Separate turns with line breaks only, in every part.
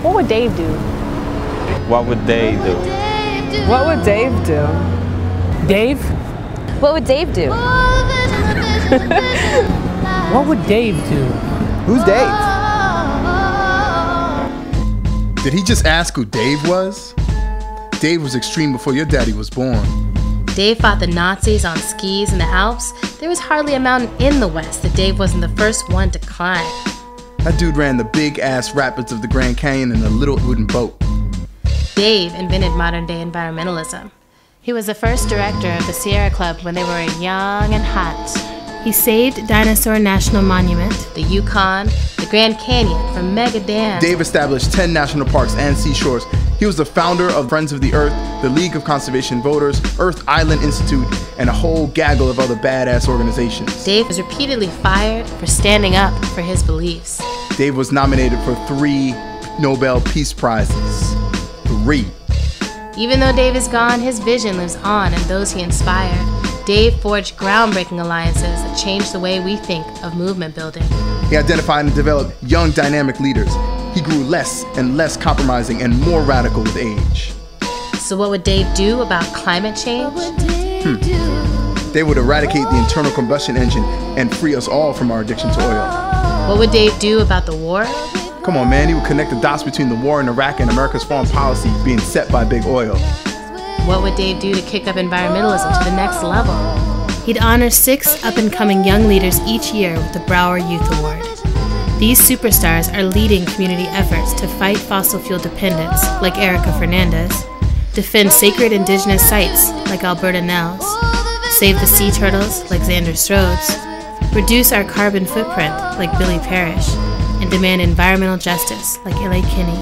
What would Dave do?
What would Dave do?
What would Dave do?
Dave?
What would Dave do?
What would Dave do?
Who's Dave? Did he just ask who Dave was? Dave was extreme before your daddy was born.
Dave fought the Nazis on skis in the Alps. There was hardly a mountain in the West that Dave wasn't the first one to climb.
That dude ran the big-ass rapids of the Grand Canyon in a little wooden boat.
Dave invented modern-day environmentalism. He was the first director of the Sierra Club when they were young and hot. He saved Dinosaur National Monument, the Yukon, the Grand Canyon from mega dams.
Dave established 10 national parks and seashores. He was the founder of Friends of the Earth, the League of Conservation Voters, Earth Island Institute, and a whole gaggle of other badass organizations.
Dave was repeatedly fired for standing up for his beliefs.
Dave was nominated for 3 Nobel Peace Prizes. 3.
Even though Dave is gone, his vision lives on in those he inspired. Dave forged groundbreaking alliances that changed the way we think of movement building.
He identified and developed young, dynamic leaders. He grew less and less compromising and more radical with age.
So what would Dave do about climate change?
They would eradicate the internal combustion engine and free us all from our addiction to oil.
What would Dave do about the war?
Come on, man, he would connect the dots between the war in Iraq and America's foreign policy being set by big oil.
What would Dave do to kick up environmentalism to the next level? He'd honor 6 up-and-coming young leaders each year with the Brower Youth Award. These superstars are leading community efforts to fight fossil fuel dependence, like Erica Fernandez, defend sacred indigenous sites, like Alberta Nels, save the sea turtles, like Xander Strodes, reduce our carbon footprint, like Billy Parrish, and demand environmental justice, like L.A. Kinney.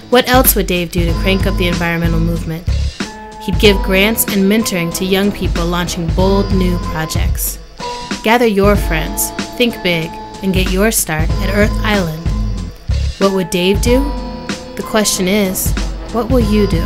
What else would Dave do to crank up the environmental movement? He'd give grants and mentoring to young people launching bold new projects. Gather your friends, think big, and get your start at Earth Island. What would Dave do? The question is, what will you do?